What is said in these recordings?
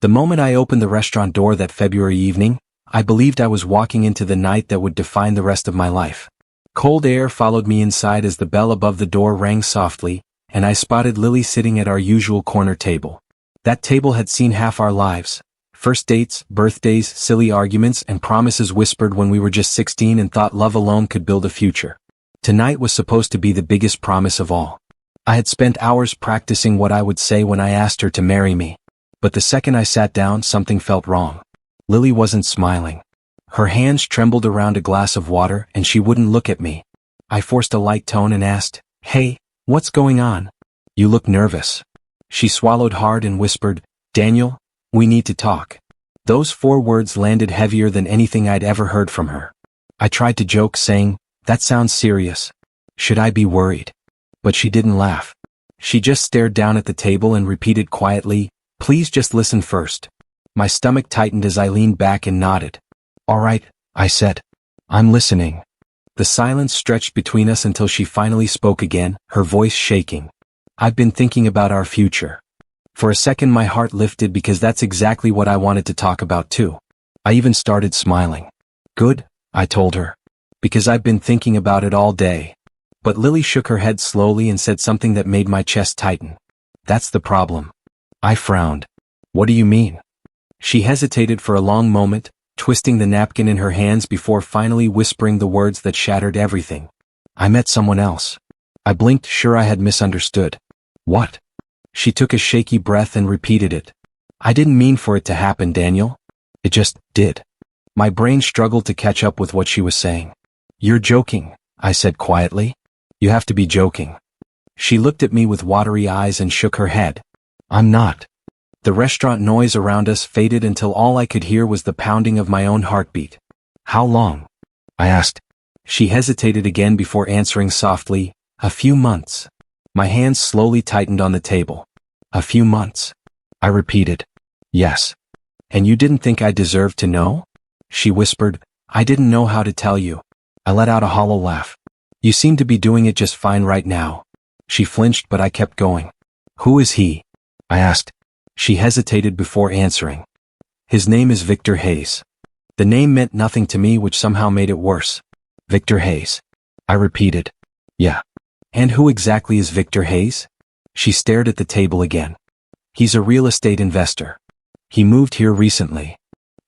The moment I opened the restaurant door that February evening, I believed I was walking into the night that would define the rest of my life. Cold air followed me inside as the bell above the door rang softly, and I spotted Lily sitting at our usual corner table. That table had seen half our lives. First dates, birthdays, silly arguments, and promises whispered when we were just 16 and thought love alone could build a future. Tonight was supposed to be the biggest promise of all. I had spent hours practicing what I would say when I asked her to marry me. But the second I sat down, something felt wrong. Lily wasn't smiling. Her hands trembled around a glass of water and she wouldn't look at me. I forced a light tone and asked, "Hey, what's going on? You look nervous." She swallowed hard and whispered, "Daniel, we need to talk." Those 4 words landed heavier than anything I'd ever heard from her. I tried to joke, saying, "That sounds serious. Should I be worried?" But she didn't laugh. She just stared down at the table and repeated quietly, "Please just listen first." My stomach tightened as I leaned back and nodded. "All right," I said. "I'm listening." The silence stretched between us until she finally spoke again, her voice shaking. "I've been thinking about our future." For a second my heart lifted because that's exactly what I wanted to talk about too. I even started smiling. "Good," I told her. "Because I've been thinking about it all day." But Lily shook her head slowly and said something that made my chest tighten. "That's the problem." I frowned. "What do you mean?" She hesitated for a long moment, twisting the napkin in her hands before finally whispering the words that shattered everything. "I met someone else." I blinked, sure I had misunderstood. "What?" She took a shaky breath and repeated it. "I didn't mean for it to happen, Daniel. It just did." My brain struggled to catch up with what she was saying. "You're joking," I said quietly. "You have to be joking." She looked at me with watery eyes and shook her head. "I'm not." The restaurant noise around us faded until all I could hear was the pounding of my own heartbeat. "How long?" I asked. She hesitated again before answering softly, "A few months." My hands slowly tightened on the table. "A few months?" I repeated. "Yes." "And you didn't think I deserved to know?" She whispered, "I didn't know how to tell you." I let out a hollow laugh. "You seem to be doing it just fine right now." She flinched, but I kept going. "Who is he?" I asked. She hesitated before answering. "His name is Victor Hayes." The name meant nothing to me, which somehow made it worse. "Victor Hayes," I repeated. "Yeah." "And who exactly is Victor Hayes?" She stared at the table again. "He's a real estate investor. He moved here recently."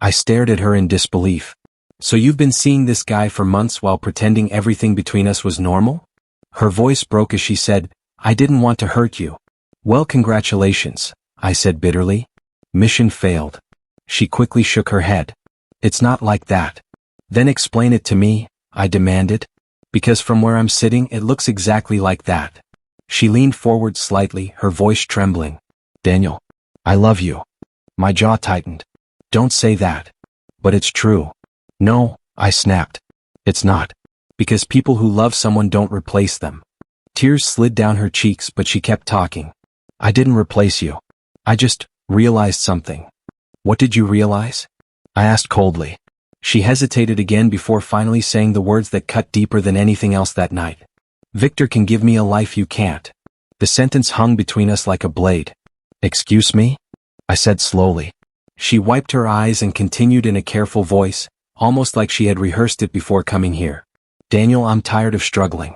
I stared at her in disbelief. "So you've been seeing this guy for months while pretending everything between us was normal?" Her voice broke as she said, "I didn't want to hurt you." "Well, congratulations," I said bitterly. "Mission failed." She quickly shook her head. "It's not like that." "Then explain it to me," I demanded. "Because from where I'm sitting it looks exactly like that." She leaned forward slightly, her voice trembling. "Daniel, I love you." My jaw tightened. "Don't say that." "But it's true." "No," I snapped. "It's not. Because people who love someone don't replace them." Tears slid down her cheeks, but she kept talking. "I didn't replace you. I just realized something." "What did you realize?" I asked coldly. She hesitated again before finally saying the words that cut deeper than anything else that night. "Victor can give me a life you can't." The sentence hung between us like a blade. "Excuse me?" I said slowly. She wiped her eyes and continued in a careful voice, almost like she had rehearsed it before coming here. "Daniel, I'm tired of struggling.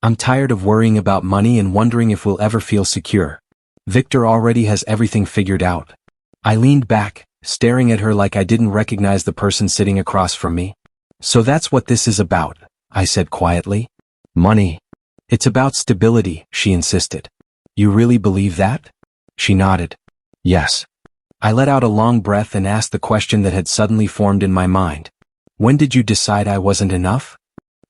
I'm tired of worrying about money and wondering if we'll ever feel secure. Victor already has everything figured out." I leaned back, staring at her like I didn't recognize the person sitting across from me. "So that's what this is about," I said quietly. "Money. It's about stability," she insisted. "You really believe that?" She nodded. "Yes." I let out a long breath and asked the question that had suddenly formed in my mind. "When did you decide I wasn't enough?"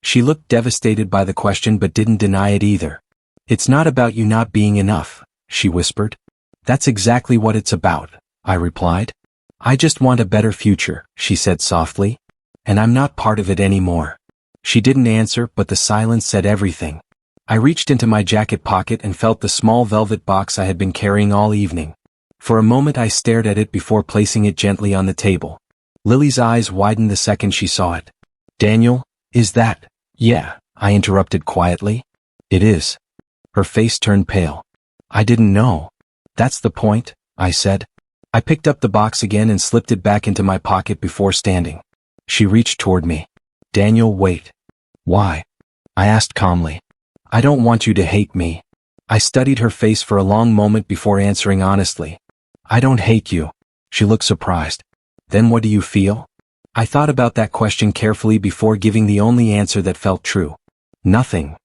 She looked devastated by the question but didn't deny it either. "It's not about you not being enough," she whispered. "That's exactly what it's about," I replied. "I just want a better future," she said softly. "And I'm not part of it anymore." She didn't answer, but the silence said everything. I reached into my jacket pocket and felt the small velvet box I had been carrying all evening. For a moment I stared at it before placing it gently on the table. Lily's eyes widened the second she saw it. "Daniel, is that—" "Yeah," I interrupted quietly. "It is." Her face turned pale. "I didn't know." "That's the point," I said. I picked up the box again and slipped it back into my pocket before standing. She reached toward me. Daniel, wait. Why? I asked calmly. I don't want you to hate me. I studied her face for a long moment before answering honestly. I don't hate you. She looked surprised. Then what do you feel? I thought about that question carefully before giving the only answer that felt true. Nothing.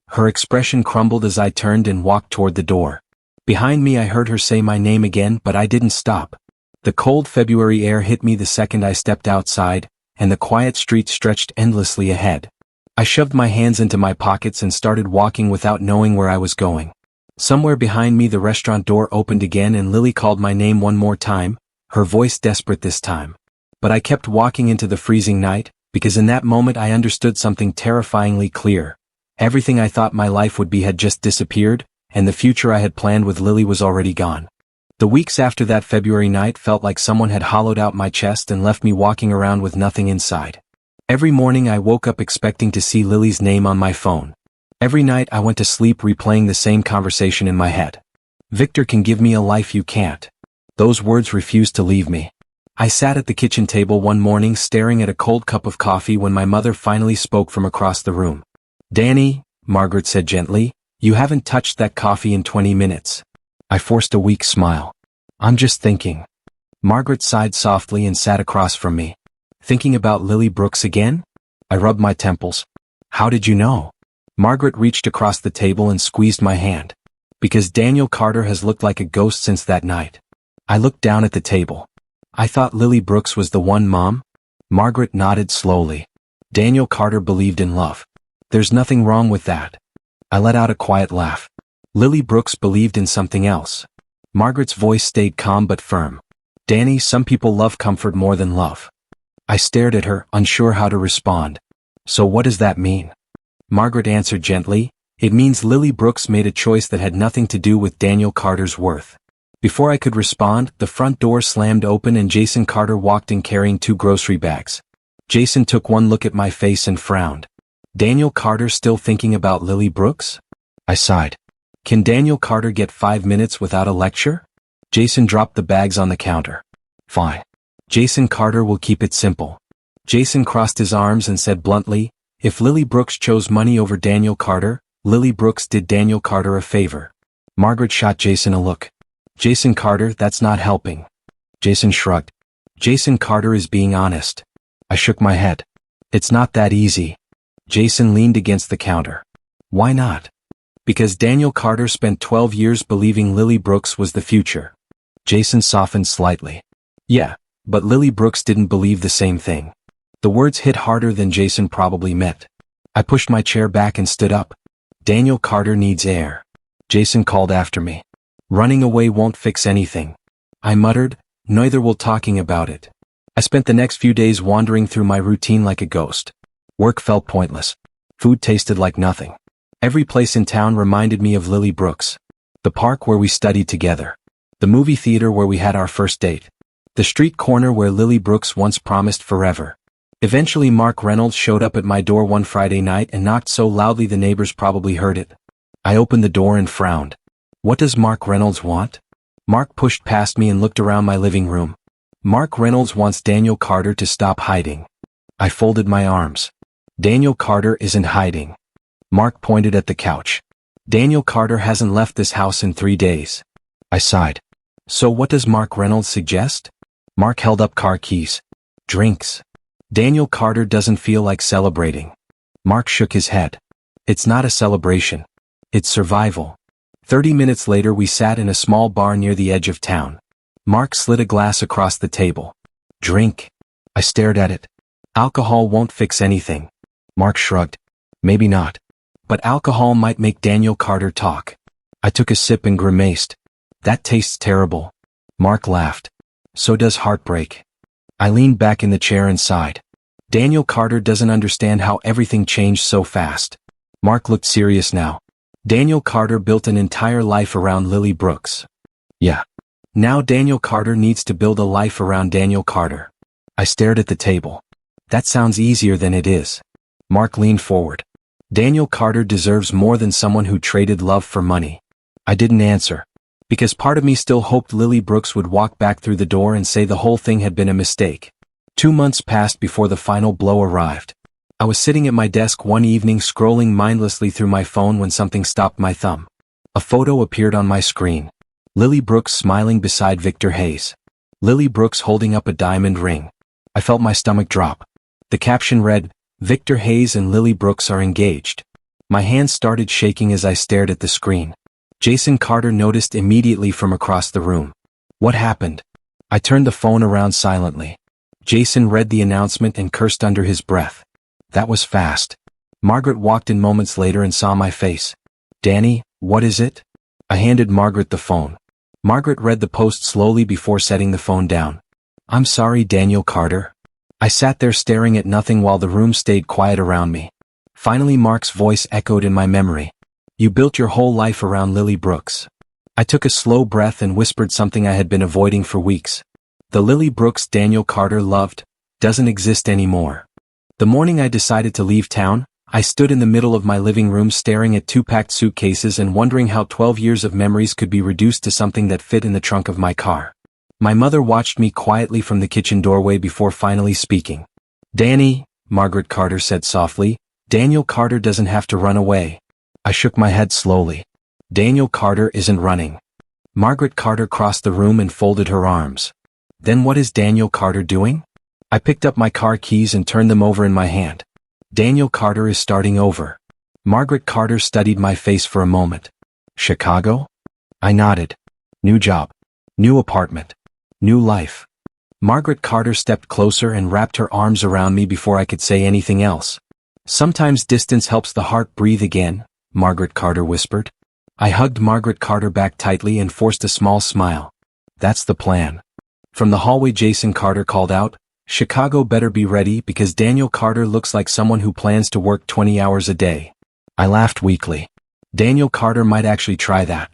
Her expression crumbled as I turned and walked toward the door. Behind me I heard her say my name again, but I didn't stop. The cold February air hit me the second I stepped outside, and the quiet street stretched endlessly ahead. I shoved my hands into my pockets and started walking without knowing where I was going. Somewhere behind me the restaurant door opened again and Lily called my name one more time, her voice desperate this time. But I kept walking into the freezing night, because in that moment I understood something terrifyingly clear. Everything I thought my life would be had just disappeared, and the future I had planned with Lily was already gone. The weeks after that February night felt like someone had hollowed out my chest and left me walking around with nothing inside. Every morning I woke up expecting to see Lily's name on my phone. Every night I went to sleep replaying the same conversation in my head. Victor can give me a life you can't. Those words refused to leave me. I sat at the kitchen table one morning staring at a cold cup of coffee when my mother finally spoke from across the room. Danny, Margaret said gently, you haven't touched that coffee in 20 minutes. I forced a weak smile. I'm just thinking. Margaret sighed softly and sat across from me. Thinking about Lily Brooks again? I rubbed my temples. How did you know? Margaret reached across the table and squeezed my hand. Because Daniel Carter has looked like a ghost since that night. I looked down at the table. I thought Lily Brooks was the one, Mom? Margaret nodded slowly. Daniel Carter believed in love. There's nothing wrong with that. I let out a quiet laugh. Lily Brooks believed in something else. Margaret's voice stayed calm but firm. Danny, some people love comfort more than love. I stared at her, unsure how to respond. So what does that mean? Margaret answered gently, it means Lily Brooks made a choice that had nothing to do with Daniel Carter's worth. Before I could respond, the front door slammed open and Jason Carter walked in carrying 2 grocery bags. Jason took one look at my face and frowned. Daniel Carter still thinking about Lily Brooks? I sighed. Can Daniel Carter get 5 minutes without a lecture? Jason dropped the bags on the counter. Fine. Jason Carter will keep it simple. Jason crossed his arms and said bluntly, if Lily Brooks chose money over Daniel Carter, Lily Brooks did Daniel Carter a favor. Margaret shot Jason a look. Jason Carter, that's not helping. Jason shrugged. Jason Carter is being honest. I shook my head. It's not that easy. Jason leaned against the counter. Why not? Because Daniel Carter spent 12 years believing Lily Brooks was the future. Jason softened slightly. Yeah. But Lily Brooks didn't believe the same thing. The words hit harder than Jason probably meant. I pushed my chair back and stood up. Daniel Carter needs air. Jason called after me. Running away won't fix anything. I muttered, neither will talking about it. I spent the next few days wandering through my routine like a ghost. Work felt pointless. Food tasted like nothing. Every place in town reminded me of Lily Brooks. The park where we studied together. The movie theater where we had our first date. The street corner where Lily Brooks once promised forever. Eventually Mark Reynolds showed up at my door one Friday night and knocked so loudly the neighbors probably heard it. I opened the door and frowned. What does Mark Reynolds want? Mark pushed past me and looked around my living room. Mark Reynolds wants Daniel Carter to stop hiding. I folded my arms. Daniel Carter isn't hiding. Mark pointed at the couch. Daniel Carter hasn't left this house in 3 days. I sighed. So what does Mark Reynolds suggest? Mark held up car keys. Drinks. Daniel Carter doesn't feel like celebrating. Mark shook his head. It's not a celebration. It's survival. 30 minutes later we sat in a small bar near the edge of town. Mark slid a glass across the table. Drink. I stared at it. Alcohol won't fix anything. Mark shrugged. Maybe not. But alcohol might make Daniel Carter talk. I took a sip and grimaced. That tastes terrible. Mark laughed. So does heartbreak. I leaned back in the chair and sighed. Daniel Carter doesn't understand how everything changed so fast. Mark looked serious now. Daniel Carter built an entire life around Lily Brooks. Yeah. Now Daniel Carter needs to build a life around Daniel Carter. I stared at the table. That sounds easier than it is. Mark leaned forward. Daniel Carter deserves more than someone who traded love for money. I didn't answer. because part of me still hoped Lily Brooks would walk back through the door and say the whole thing had been a mistake. 2 months passed before the final blow arrived. I was sitting at my desk one evening scrolling mindlessly through my phone when something stopped my thumb. A photo appeared on my screen. Lily Brooks smiling beside Victor Hayes. Lily Brooks holding up a diamond ring. I felt my stomach drop. The caption read, "Victor Hayes and Lily Brooks are engaged." My hands started shaking as I stared at the screen. Jason Carter noticed immediately from across the room. "What happened?" I turned the phone around silently. Jason read the announcement and cursed under his breath. "That was fast." Margaret walked in moments later and saw my face. "Danny, what is it?" I handed Margaret the phone. Margaret read the post slowly before setting the phone down. "I'm sorry, Daniel Carter." I sat there staring at nothing while the room stayed quiet around me. Finally Mark's voice echoed in my memory. "You built your whole life around Lily Brooks." I took a slow breath and whispered something I had been avoiding for weeks. "The Lily Brooks Daniel Carter loved doesn't exist anymore." The morning I decided to leave town, I stood in the middle of my living room staring at 2 packed suitcases and wondering how 12 years of memories could be reduced to something that fit in the trunk of my car. My mother watched me quietly from the kitchen doorway before finally speaking. "Danny," Margaret Carter said softly, "Daniel Carter doesn't have to run away." I shook my head slowly. "Daniel Carter isn't running." Margaret Carter crossed the room and folded her arms. "Then what is Daniel Carter doing?" I picked up my car keys and turned them over in my hand. "Daniel Carter is starting over." Margaret Carter studied my face for a moment. "Chicago?" I nodded. "New job. New apartment. New life." Margaret Carter stepped closer and wrapped her arms around me before I could say anything else. "Sometimes distance helps the heart breathe again," Margaret Carter whispered. I hugged Margaret Carter back tightly and forced a small smile. "That's the plan." From the hallway Jason Carter called out, "Chicago better be ready because Daniel Carter looks like someone who plans to work 20 hours a day." I laughed weakly. Daniel Carter might actually try that.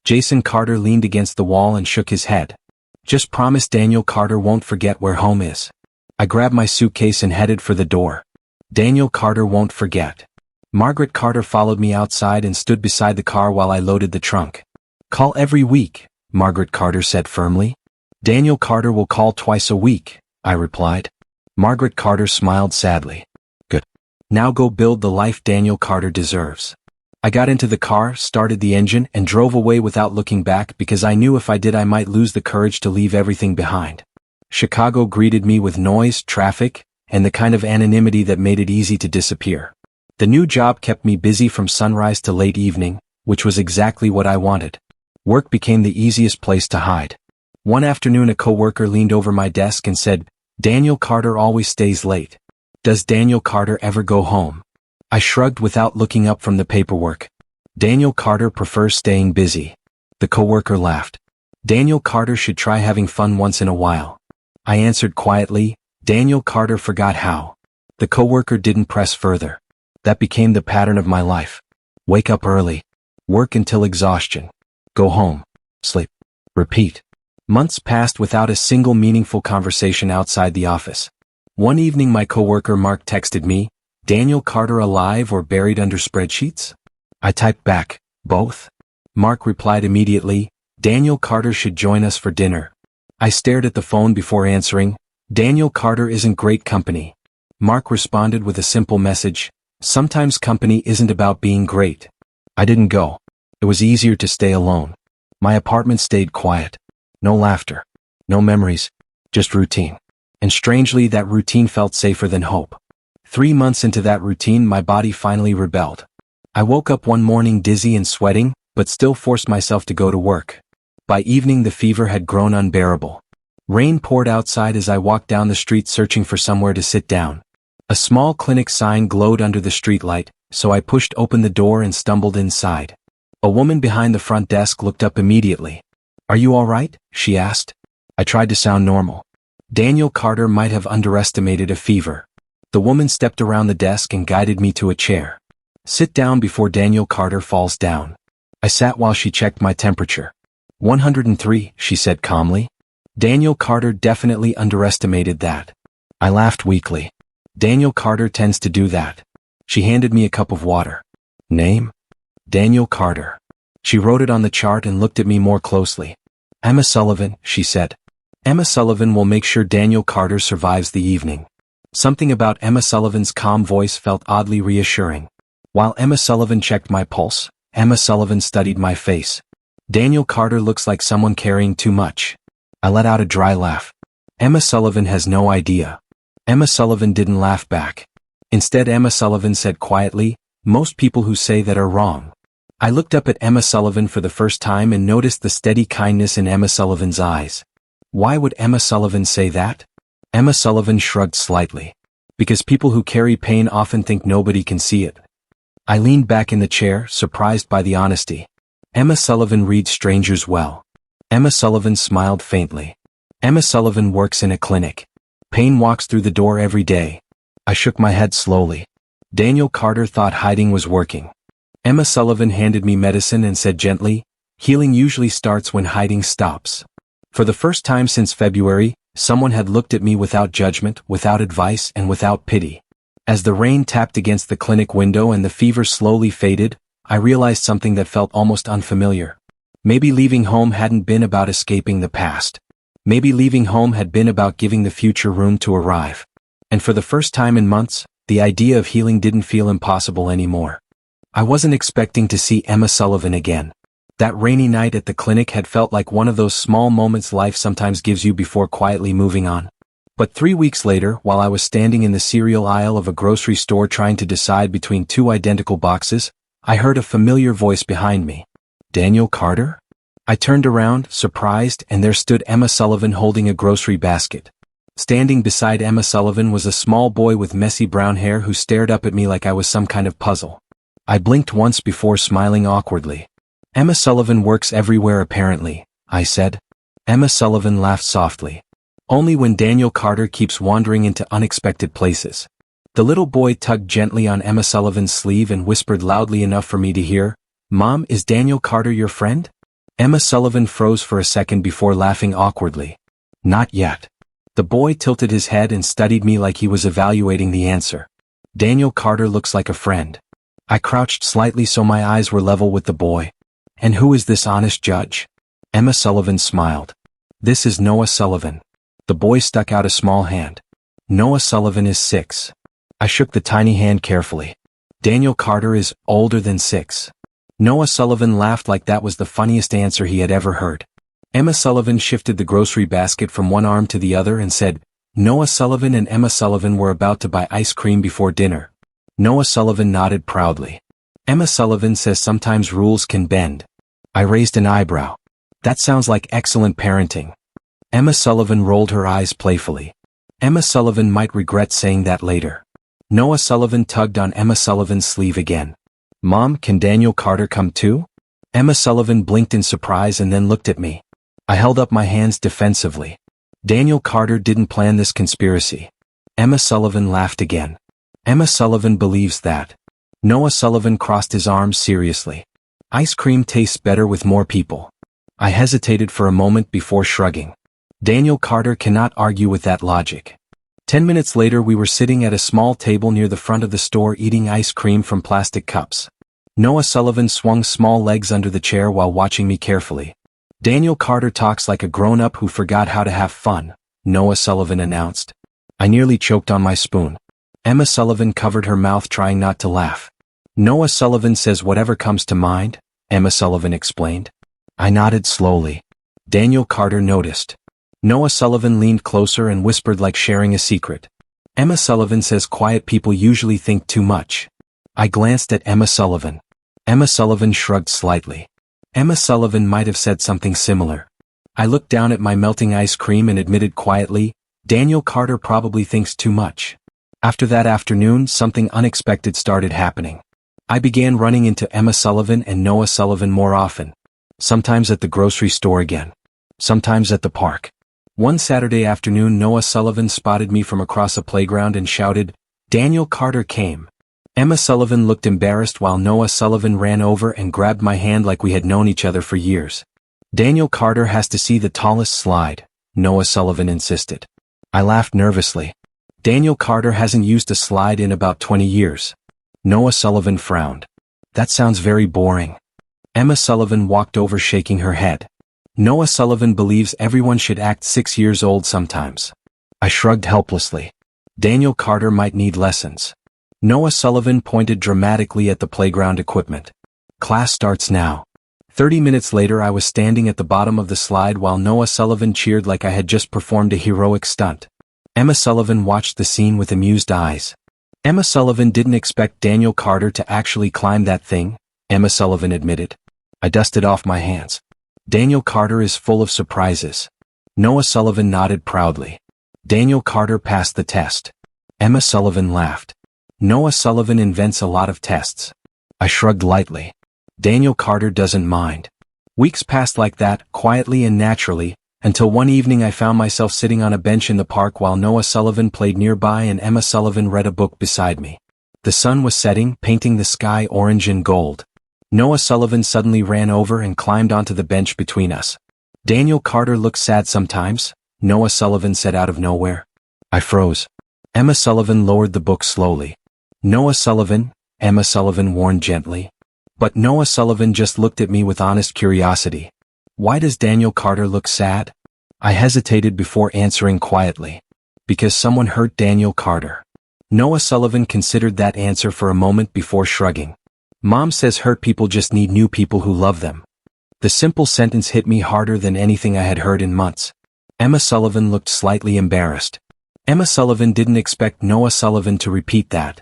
Jason Carter leaned against the wall and shook his head. "Just promise Daniel Carter won't forget where home is." I grabbed my suitcase and headed for the door. "Daniel Carter won't forget." Margaret Carter followed me outside and stood beside the car while I loaded the trunk. "Call every week," Margaret Carter said firmly. "Daniel Carter will call twice a week," I replied. Margaret Carter smiled sadly. "Good. Now go build the life Daniel Carter deserves." I got into the car, started the engine, and drove away without looking back because I knew if I did I might lose the courage to leave everything behind. Chicago greeted me with noise, traffic, and the kind of anonymity that made it easy to disappear. The new job kept me busy from sunrise to late evening, which was exactly what I wanted. Work became the easiest place to hide. One afternoon a coworker leaned over my desk and said, "Daniel Carter always stays late. Does Daniel Carter ever go home?" I shrugged without looking up from the paperwork. "Daniel Carter prefers staying busy." The coworker laughed. "Daniel Carter should try having fun once in a while." I answered quietly, "Daniel Carter forgot how." The coworker didn't press further. That became the pattern of my life. Wake up early. Work until exhaustion. Go home. Sleep. Repeat. Months passed without a single meaningful conversation outside the office. One evening my coworker Mark texted me, "Daniel Carter alive or buried under spreadsheets?" I typed back, "Both." Mark replied immediately, "Daniel Carter should join us for dinner." I stared at the phone before answering, "Daniel Carter isn't great company." Mark responded with a simple message, "Sometimes company isn't about being great." I didn't go. It was easier to stay alone. My apartment stayed quiet. No laughter. No memories. Just routine. And strangely that routine felt safer than hope. 3 months into that routine my body finally rebelled. I woke up one morning dizzy and sweating, but still forced myself to go to work. By evening the fever had grown unbearable. Rain poured outside as I walked down the street searching for somewhere to sit down. A small clinic sign glowed under the streetlight, so I pushed open the door and stumbled inside. A woman behind the front desk looked up immediately. "Are you all right?" she asked. I tried to sound normal. Daniel Carter might have underestimated a fever. The woman stepped around the desk and guided me to a chair. "Sit down before Daniel Carter falls down." I sat while she checked my temperature. 103, she said calmly. Daniel Carter definitely underestimated that. I laughed weakly. Daniel Carter tends to do that. She handed me a cup of water. "Name?" "Daniel Carter." She wrote it on the chart and looked at me more closely. Emma Sullivan, she said. Emma Sullivan will make sure Daniel Carter survives the evening. Something about Emma Sullivan's calm voice felt oddly reassuring. While Emma Sullivan checked my pulse, Emma Sullivan studied my face. Daniel Carter looks like someone carrying too much. I let out a dry laugh. Emma Sullivan has no idea. Emma Sullivan didn't laugh back. Instead, Emma Sullivan said quietly, most people who say that are wrong. I looked up at Emma Sullivan for the first time and noticed the steady kindness in Emma Sullivan's eyes. Why would Emma Sullivan say that? Emma Sullivan shrugged slightly. Because people who carry pain often think nobody can see it. I leaned back in the chair, surprised by the honesty. Emma Sullivan reads strangers well. Emma Sullivan smiled faintly. Emma Sullivan works in a clinic. Pain walks through the door every day. I shook my head slowly. Daniel Carter thought hiding was working. Emma Sullivan handed me medicine and said gently, healing usually starts when hiding stops. For the first time since February, someone had looked at me without judgment, without advice, and without pity. As the rain tapped against the clinic window and the fever slowly faded, I realized something that felt almost unfamiliar. Maybe leaving home hadn't been about escaping the past. Maybe leaving home had been about giving the future room to arrive. And for the first time in months, the idea of healing didn't feel impossible anymore. I wasn't expecting to see Emma Sullivan again. That rainy night at the clinic had felt like one of those small moments life sometimes gives you before quietly moving on. But 3 weeks later, while I was standing in the cereal aisle of a grocery store trying to decide between two identical boxes, I heard a familiar voice behind me. Daniel Carter? I turned around, surprised, and there stood Emma Sullivan holding a grocery basket. Standing beside Emma Sullivan was a small boy with messy brown hair who stared up at me like I was some kind of puzzle. I blinked once before smiling awkwardly. Emma Sullivan works everywhere apparently, I said. Emma Sullivan laughed softly. Only when Daniel Carter keeps wandering into unexpected places. The little boy tugged gently on Emma Sullivan's sleeve and whispered loudly enough for me to hear, Mom, is Daniel Carter your friend? Emma Sullivan froze for a second before laughing awkwardly. Not yet. The boy tilted his head and studied me like he was evaluating the answer. Daniel Carter looks like a friend. I crouched slightly so my eyes were level with the boy. And who is this honest judge? Emma Sullivan smiled. This is Noah Sullivan. The boy stuck out a small hand. Noah Sullivan is 6. I shook the tiny hand carefully. Daniel Carter is older than 6. Noah Sullivan laughed like that was the funniest answer he had ever heard. Emma Sullivan shifted the grocery basket from one arm to the other and said, Noah Sullivan and Emma Sullivan were about to buy ice cream before dinner. Noah Sullivan nodded proudly. Emma Sullivan says sometimes rules can bend. I raised an eyebrow. That sounds like excellent parenting. Emma Sullivan rolled her eyes playfully. Emma Sullivan might regret saying that later. Noah Sullivan tugged on Emma Sullivan's sleeve again. Mom, can Daniel Carter come too? Emma Sullivan blinked in surprise and then looked at me. I held up my hands defensively. Daniel Carter didn't plan this conspiracy. Emma Sullivan laughed again. Emma Sullivan believes that. Noah Sullivan crossed his arms seriously. Ice cream tastes better with more people. I hesitated for a moment before shrugging. Daniel Carter cannot argue with that logic. 10 minutes later we were sitting at a small table near the front of the store eating ice cream from plastic cups. Noah Sullivan swung small legs under the chair while watching me carefully. Daniel Carter talks like a grown-up who forgot how to have fun, Noah Sullivan announced. I nearly choked on my spoon. Emma Sullivan covered her mouth trying not to laugh. Noah Sullivan says whatever comes to mind, Emma Sullivan explained. I nodded slowly. Daniel Carter noticed. Noah Sullivan leaned closer and whispered like sharing a secret. Emma Sullivan says quiet people usually think too much. I glanced at Emma Sullivan. Emma Sullivan shrugged slightly. Emma Sullivan might have said something similar. I looked down at my melting ice cream and admitted quietly, Daniel Carter probably thinks too much. After that afternoon, something unexpected started happening. I began running into Emma Sullivan and Noah Sullivan more often. Sometimes at the grocery store again. Sometimes at the park. One Saturday afternoon Noah Sullivan spotted me from across a playground and shouted, Daniel Carter came. Emma Sullivan looked embarrassed while Noah Sullivan ran over and grabbed my hand like we had known each other for years. Daniel Carter has to see the tallest slide, Noah Sullivan insisted. I laughed nervously. Daniel Carter hasn't used a slide in about 20 years. Noah Sullivan frowned. That sounds very boring. Emma Sullivan walked over shaking her head. Noah Sullivan believes everyone should act 6 years old sometimes. I shrugged helplessly. Daniel Carter might need lessons. Noah Sullivan pointed dramatically at the playground equipment. Class starts now. 30 minutes later I was standing at the bottom of the slide while Noah Sullivan cheered like I had just performed a heroic stunt. Emma Sullivan watched the scene with amused eyes. Emma Sullivan didn't expect Daniel Carter to actually climb that thing, Emma Sullivan admitted. I dusted off my hands. Daniel Carter is full of surprises. Noah Sullivan nodded proudly. Daniel Carter passed the test. Emma Sullivan laughed. Noah Sullivan invents a lot of tests. I shrugged lightly. Daniel Carter doesn't mind. Weeks passed like that, quietly and naturally, until one evening I found myself sitting on a bench in the park while Noah Sullivan played nearby and Emma Sullivan read a book beside me. The sun was setting, painting the sky orange and gold. Noah Sullivan suddenly ran over and climbed onto the bench between us. Daniel Carter looks sad sometimes, Noah Sullivan said out of nowhere. I froze. Emma Sullivan lowered the book slowly. Noah Sullivan, Emma Sullivan warned gently. But Noah Sullivan just looked at me with honest curiosity. Why does Daniel Carter look sad? I hesitated before answering quietly. Because someone hurt Daniel Carter. Noah Sullivan considered that answer for a moment before shrugging. Mom says hurt people just need new people who love them. The simple sentence hit me harder than anything I had heard in months. Emma Sullivan looked slightly embarrassed. Emma Sullivan didn't expect Noah Sullivan to repeat that.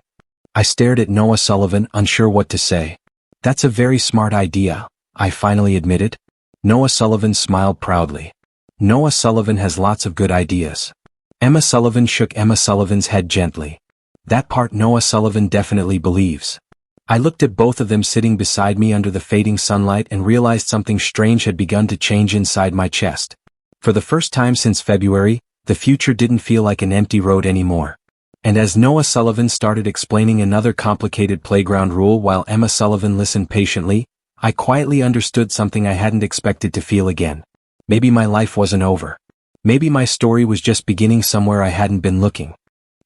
I stared at Noah Sullivan, unsure what to say. That's a very smart idea, I finally admitted. Noah Sullivan smiled proudly. Noah Sullivan has lots of good ideas. Emma Sullivan shook Emma Sullivan's head gently. That part Noah Sullivan definitely believes. I looked at both of them sitting beside me under the fading sunlight and realized something strange had begun to change inside my chest. For the first time since February, the future didn't feel like an empty road anymore. And as Noah Sullivan started explaining another complicated playground rule while Emma Sullivan listened patiently, I quietly understood something I hadn't expected to feel again. Maybe my life wasn't over. Maybe my story was just beginning somewhere I hadn't been looking.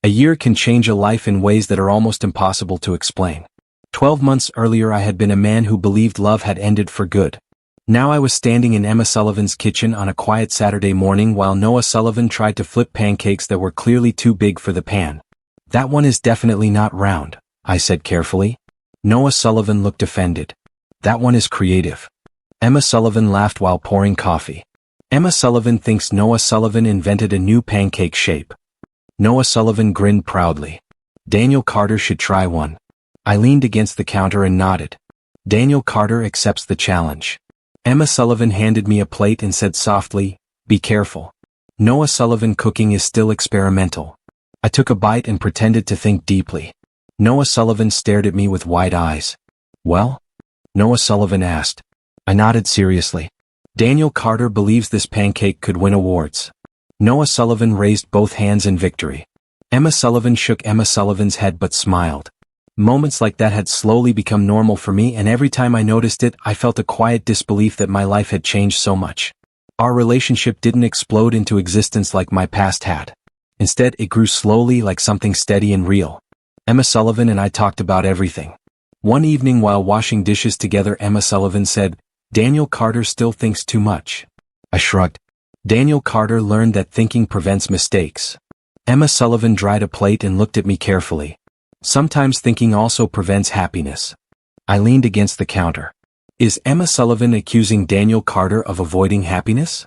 A year can change a life in ways that are almost impossible to explain. 12 months earlier I had been a man who believed love had ended for good. Now I was standing in Emma Sullivan's kitchen on a quiet Saturday morning while Noah Sullivan tried to flip pancakes that were clearly too big for the pan. That one is definitely not round, I said carefully. Noah Sullivan looked offended. That one is creative. Emma Sullivan laughed while pouring coffee. Emma Sullivan thinks Noah Sullivan invented a new pancake shape. Noah Sullivan grinned proudly. Daniel Carter should try one. I leaned against the counter and nodded. Daniel Carter accepts the challenge. Emma Sullivan handed me a plate and said softly, "Be careful. Noah Sullivan cooking is still experimental." I took a bite and pretended to think deeply. Noah Sullivan stared at me with wide eyes. Well? Noah Sullivan asked. I nodded seriously. Daniel Carter believes this pancake could win awards. Noah Sullivan raised both hands in victory. Emma Sullivan shook Emma Sullivan's head but smiled. Moments like that had slowly become normal for me, and every time I noticed it, I felt a quiet disbelief that my life had changed so much. Our relationship didn't explode into existence like my past had. Instead, it grew slowly like something steady and real. Emma Sullivan and I talked about everything. One evening while washing dishes together, Emma Sullivan said, "Daniel Carter still thinks too much." I shrugged. Daniel Carter learned that thinking prevents mistakes. Emma Sullivan dried a plate and looked at me carefully. Sometimes thinking also prevents happiness. I leaned against the counter. Is Emma Sullivan accusing Daniel Carter of avoiding happiness?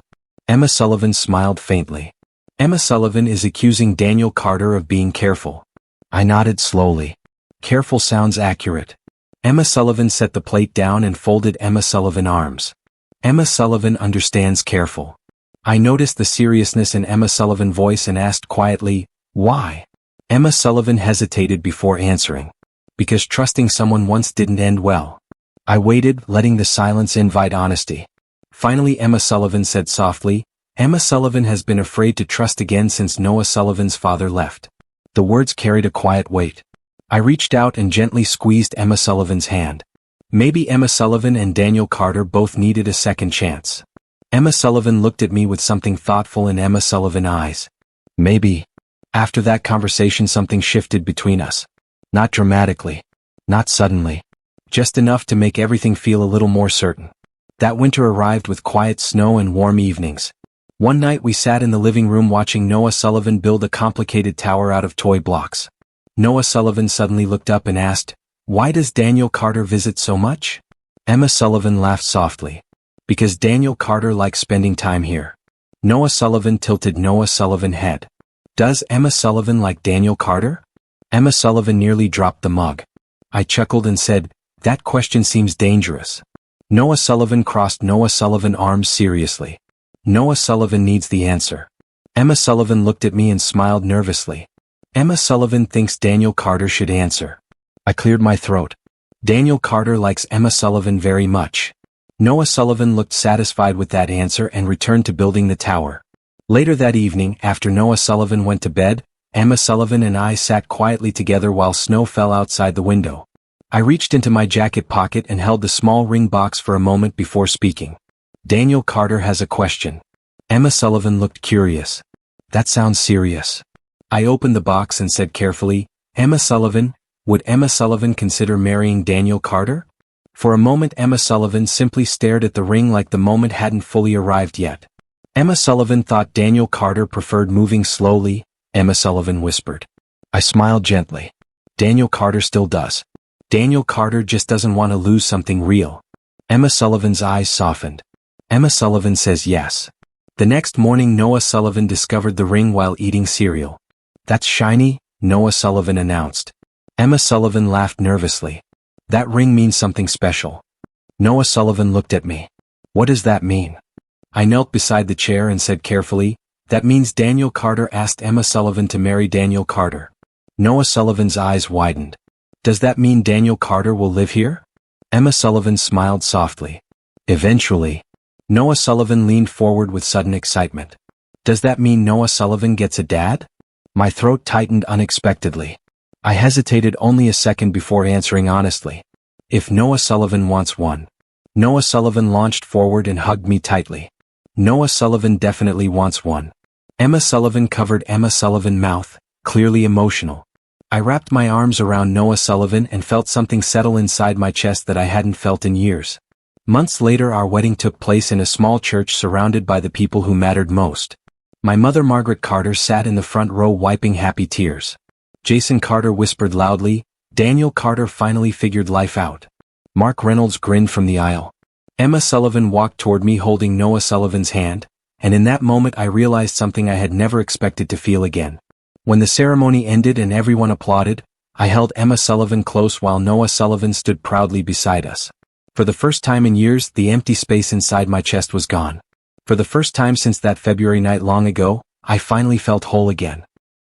Emma Sullivan smiled faintly. Emma Sullivan is accusing Daniel Carter of being careful. I nodded slowly. Careful sounds accurate. Emma Sullivan set the plate down and folded Emma Sullivan's arms. Emma Sullivan understands careful. I noticed the seriousness in Emma Sullivan's voice and asked quietly, "Why?" Emma Sullivan hesitated before answering. Because trusting someone once didn't end well. I waited, letting the silence invite honesty. Finally Emma Sullivan said softly, "Emma Sullivan has been afraid to trust again since Noah Sullivan's father left." The words carried a quiet weight. I reached out and gently squeezed Emma Sullivan's hand. Maybe Emma Sullivan and Daniel Carter both needed a second chance. Emma Sullivan looked at me with something thoughtful in Emma Sullivan's eyes. Maybe. After that conversation something shifted between us. Not dramatically. Not suddenly. just enough to make everything feel a little more certain. That winter arrived with quiet snow and warm evenings. One night we sat in the living room watching Noah Sullivan build a complicated tower out of toy blocks. Noah Sullivan suddenly looked up and asked, "Why does Daniel Carter visit so much?" Emma Sullivan laughed softly. "Because Daniel Carter likes spending time here." Noah Sullivan tilted Noah Sullivan head. "Does Emma Sullivan like Daniel Carter?" Emma Sullivan nearly dropped the mug. I chuckled and said, "That question seems dangerous." Noah Sullivan crossed Noah Sullivan's arms seriously. Noah Sullivan needs the answer. Emma Sullivan looked at me and smiled nervously. Emma Sullivan thinks Daniel Carter should answer. I cleared my throat. Daniel Carter likes Emma Sullivan very much. Noah Sullivan looked satisfied with that answer and returned to building the tower. Later that evening, after Noah Sullivan went to bed, Emma Sullivan and I sat quietly together while snow fell outside the window. I reached into my jacket pocket and held the small ring box for a moment before speaking. "Daniel Carter has a question." Emma Sullivan looked curious. "That sounds serious." I opened the box and said carefully, "Emma Sullivan, would Emma Sullivan consider marrying Daniel Carter?" For a moment Emma Sullivan simply stared at the ring like the moment hadn't fully arrived yet. Emma Sullivan thought Daniel Carter preferred moving slowly, Emma Sullivan whispered. I smiled gently. Daniel Carter still does. Daniel Carter just doesn't want to lose something real. Emma Sullivan's eyes softened. Emma Sullivan says yes. The next morning Noah Sullivan discovered the ring while eating cereal. "That's shiny," Noah Sullivan announced. Emma Sullivan laughed nervously. "That ring means something special." Noah Sullivan looked at me. "What does that mean?" I knelt beside the chair and said carefully, "That means Daniel Carter asked Emma Sullivan to marry Daniel Carter." Noah Sullivan's eyes widened. "Does that mean Daniel Carter will live here?" Emma Sullivan smiled softly. "Eventually." Noah Sullivan leaned forward with sudden excitement. "Does that mean Noah Sullivan gets a dad?" My throat tightened unexpectedly. I hesitated only a second before answering honestly. "If Noah Sullivan wants one." Noah Sullivan launched forward and hugged me tightly. "Noah Sullivan definitely wants one." Emma Sullivan covered Emma Sullivan's mouth, clearly emotional. I wrapped my arms around Noah Sullivan and felt something settle inside my chest that I hadn't felt in years. Months later our wedding took place in a small church surrounded by the people who mattered most. My mother Margaret Carter sat in the front row wiping happy tears. Jason Carter whispered loudly, "Daniel Carter finally figured life out." Mark Reynolds grinned from the aisle. Emma Sullivan walked toward me holding Noah Sullivan's hand, and in that moment I realized something I had never expected to feel again. When the ceremony ended and everyone applauded, I held Emma Sullivan close while Noah Sullivan stood proudly beside us. For the first time in years, the empty space inside my chest was gone. For the first time since that February night long ago, I finally felt whole again.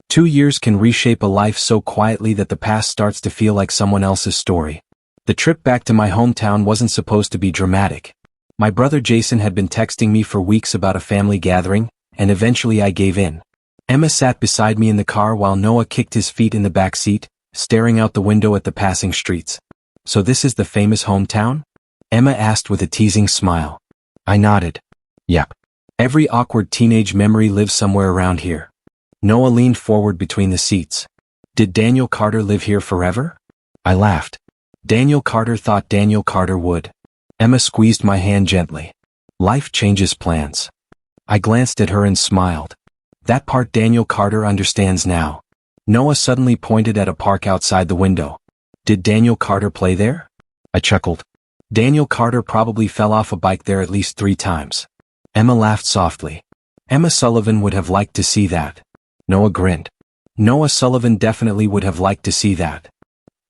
2 years can reshape a life so quietly that the past starts to feel like someone else's story. The trip back to my hometown wasn't supposed to be dramatic. My brother Jason had been texting me for weeks about a family gathering, and eventually I gave in. Emma sat beside me in the car while Noah kicked his feet in the back seat, staring out the window at the passing streets. "So this is the famous hometown?" Emma asked with a teasing smile. I nodded. "Yep. Every awkward teenage memory lives somewhere around here." Noah leaned forward between the seats. "Did Daniel Carter live here forever?" I laughed. "Daniel Carter thought Daniel Carter would." Emma squeezed my hand gently. "Life changes plans." I glanced at her and smiled. That part Daniel Carter understands now. Noah suddenly pointed at a park outside the window. "Did Daniel Carter play there?" I chuckled. "Daniel Carter probably fell off a bike there at least 3 times. Emma laughed softly. "Emma Sullivan would have liked to see that." Noah grinned. "Noah Sullivan definitely would have liked to see that."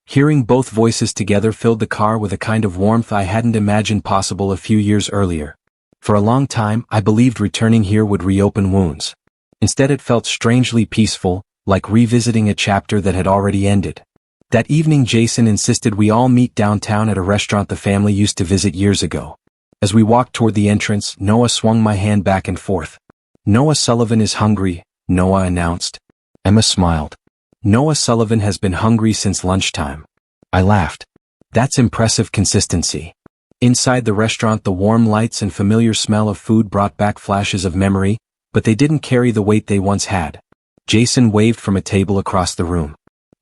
Hearing both voices together filled the car with a kind of warmth I hadn't imagined possible a few years earlier. For a long time, I believed returning here would reopen wounds. Instead it felt strangely peaceful, like revisiting a chapter that had already ended. That evening Jason insisted we all meet downtown at a restaurant the family used to visit years ago. As we walked toward the entrance, Noah swung my hand back and forth. "Noah Sullivan is hungry," Noah announced. Emma smiled. "Noah Sullivan has been hungry since lunchtime." I laughed. "That's impressive consistency." Inside the restaurant the warm lights and familiar smell of food brought back flashes of memory, but they didn't carry the weight they once had. Jason waved from a table across the room.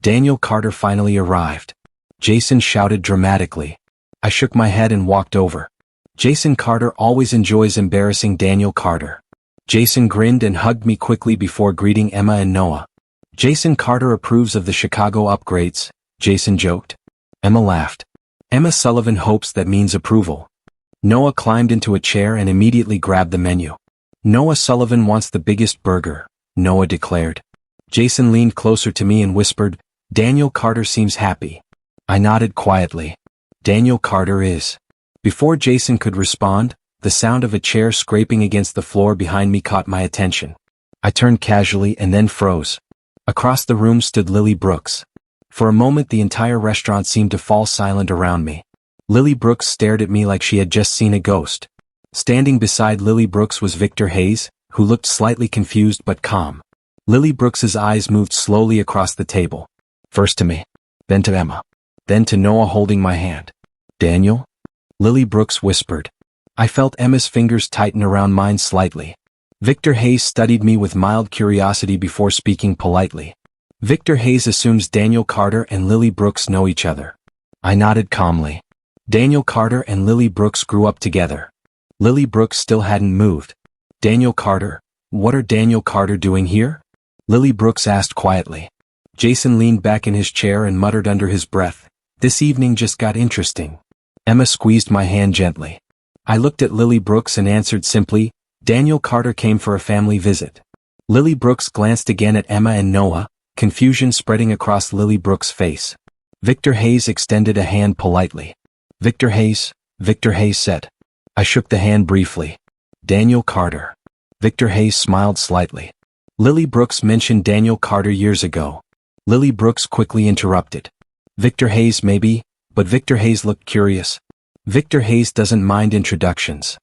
"Daniel Carter finally arrived." Jason shouted dramatically. I shook my head and walked over. Jason Carter always enjoys embarrassing Daniel Carter. Jason grinned and hugged me quickly before greeting Emma and Noah. Jason Carter approves of the Chicago upgrades, Jason joked. Emma laughed. Emma Sullivan hopes that means approval. Noah climbed into a chair and immediately grabbed the menu. Noah Sullivan wants the biggest burger, Noah declared. Jason leaned closer to me and whispered, Daniel Carter seems happy. I nodded quietly. Daniel Carter is. Before Jason could respond, the sound of a chair scraping against the floor behind me caught my attention. I turned casually and then froze. Across the room stood Lily Brooks. For a moment the entire restaurant seemed to fall silent around me. Lily Brooks stared at me like she had just seen a ghost. Standing beside Lily Brooks was Victor Hayes, who looked slightly confused but calm. Lily Brooks's eyes moved slowly across the table. First to me, then to Emma, then to Noah holding my hand. Daniel? Lily Brooks whispered. I felt Emma's fingers tighten around mine slightly. Victor Hayes studied me with mild curiosity before speaking politely. Victor Hayes assumes Daniel Carter and Lily Brooks know each other. I nodded calmly. Daniel Carter and Lily Brooks grew up together. Lily Brooks still hadn't moved. Daniel Carter, what are Daniel Carter doing here? Lily Brooks asked quietly. Jason leaned back in his chair and muttered under his breath, this evening just got interesting. Emma squeezed my hand gently. I looked at Lily Brooks and answered simply, Daniel Carter came for a family visit. Lily Brooks glanced again at Emma and Noah, confusion spreading across Lily Brooks' face. Victor Hayes extended a hand politely. Victor Hayes said. I shook the hand briefly. Daniel Carter. Victor Hayes smiled slightly. Lily Brooks mentioned Daniel Carter years ago. Lily Brooks quickly interrupted. Victor Hayes maybe, but Victor Hayes looked curious. Victor Hayes doesn't mind introductions.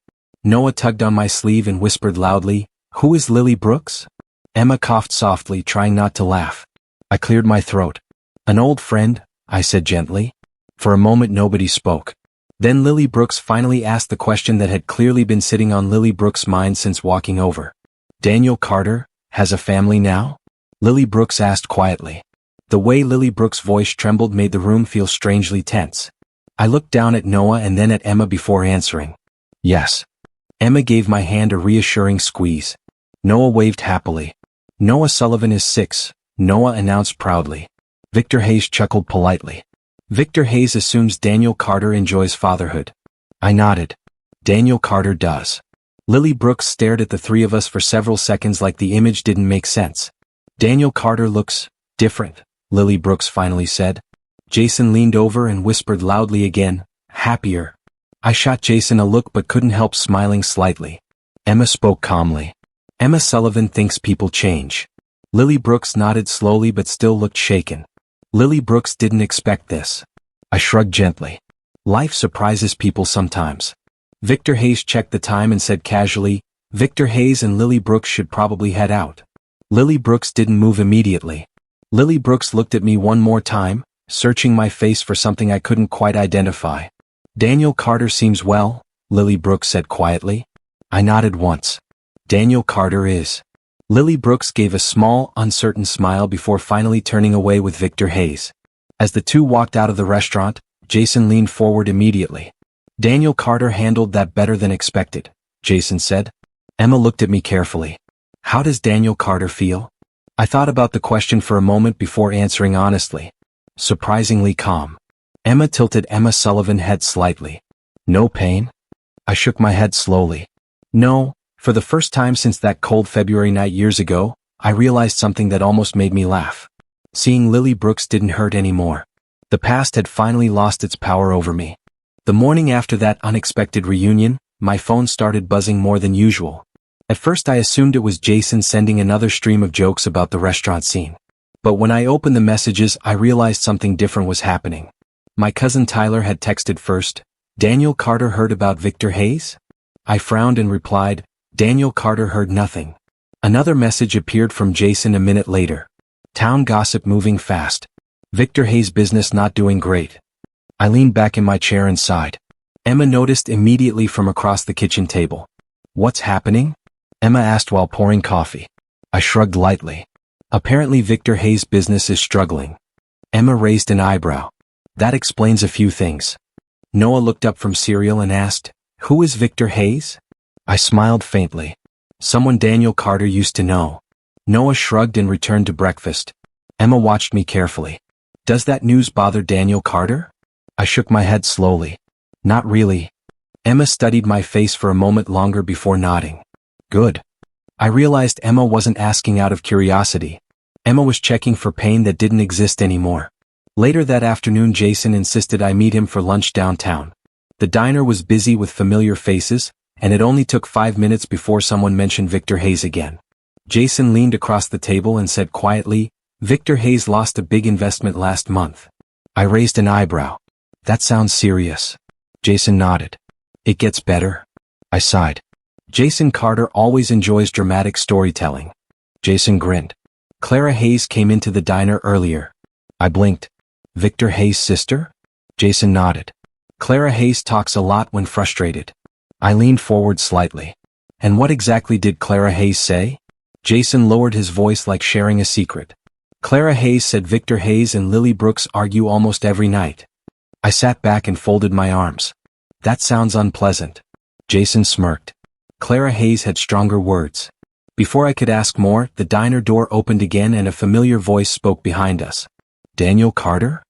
Noah tugged on my sleeve and whispered loudly, who is Lily Brooks? Emma coughed softly, trying not to laugh. I cleared my throat. An old friend, I said gently. For a moment nobody spoke. Then Lily Brooks finally asked the question that had clearly been sitting on Lily Brooks' mind since walking over. Daniel Carter has a family now? Lily Brooks asked quietly. The way Lily Brooks' voice trembled made the room feel strangely tense. I looked down at Noah and then at Emma before answering. Yes. Emma gave my hand a reassuring squeeze. Noah waved happily. Noah Sullivan is 6, Noah announced proudly. Victor Hayes chuckled politely. Victor Hayes assumes Daniel Carter enjoys fatherhood. I nodded. Daniel Carter does. Lily Brooks stared at the three of us for several seconds like the image didn't make sense. Daniel Carter looks different, Lily Brooks finally said. Jason leaned over and whispered loudly again, happier. I shot Jason a look but couldn't help smiling slightly. Emma spoke calmly. Emma Sullivan thinks people change. Lily Brooks nodded slowly but still looked shaken. Lily Brooks didn't expect this. I shrugged gently. Life surprises people sometimes. Victor Hayes checked the time and said casually, Victor Hayes and Lily Brooks should probably head out. Lily Brooks didn't move immediately. Lily Brooks looked at me one more time, searching my face for something I couldn't quite identify. Daniel Carter seems well, Lily Brooks said quietly. I nodded once. Daniel Carter is. Lily Brooks gave a small, uncertain smile before finally turning away with Victor Hayes. As the two walked out of the restaurant, Jason leaned forward immediately. Daniel Carter handled that better than expected, Jason said. Emma looked at me carefully. How does Daniel Carter feel? I thought about the question for a moment before answering honestly. Surprisingly calm. Emma tilted Emma Sullivan's head slightly. No pain? I shook my head slowly. No. For the first time since that cold February night years ago, I realized something that almost made me laugh. Seeing Lily Brooks didn't hurt anymore. The past had finally lost its power over me. The morning after that unexpected reunion, my phone started buzzing more than usual. At first I assumed it was Jason sending another stream of jokes about the restaurant scene. But when I opened the messages I realized something different was happening. My cousin Tyler had texted first, Daniel Carter heard about Victor Hayes? I frowned and replied, Daniel Carter heard nothing. Another message appeared from Jason a minute later. Town gossip moving fast. Victor Hayes' business not doing great. I leaned back in my chair and sighed. Emma noticed immediately from across the kitchen table. What's happening? Emma asked while pouring coffee. I shrugged lightly. Apparently Victor Hayes' business is struggling. Emma raised an eyebrow. That explains a few things. Noah looked up from cereal and asked, "Who is Victor Hayes?" I smiled faintly. Someone Daniel Carter used to know. Noah shrugged and returned to breakfast. Emma watched me carefully. Does that news bother Daniel Carter? I shook my head slowly. Not really. Emma studied my face for a moment longer before nodding. Good. I realized Emma wasn't asking out of curiosity. Emma was checking for pain that didn't exist anymore. Later that afternoon, Jason insisted I meet him for lunch downtown. The diner was busy with familiar faces, and it only took 5 minutes before someone mentioned Victor Hayes again. Jason leaned across the table and said quietly, "Victor Hayes lost a big investment last month." I raised an eyebrow. That sounds serious. Jason nodded. It gets better. I sighed. Jason Carter always enjoys dramatic storytelling. Jason grinned. Clara Hayes came into the diner earlier. I blinked. Victor Hayes' sister? Jason nodded. Clara Hayes talks a lot when frustrated. I leaned forward slightly. And what exactly did Clara Hayes say? Jason lowered his voice like sharing a secret. Clara Hayes said Victor Hayes and Lily Brooks argue almost every night. I sat back and folded my arms. That sounds unpleasant. Jason smirked. Clara Hayes had stronger words. Before I could ask more, the diner door opened again and a familiar voice spoke behind us. Daniel Carter?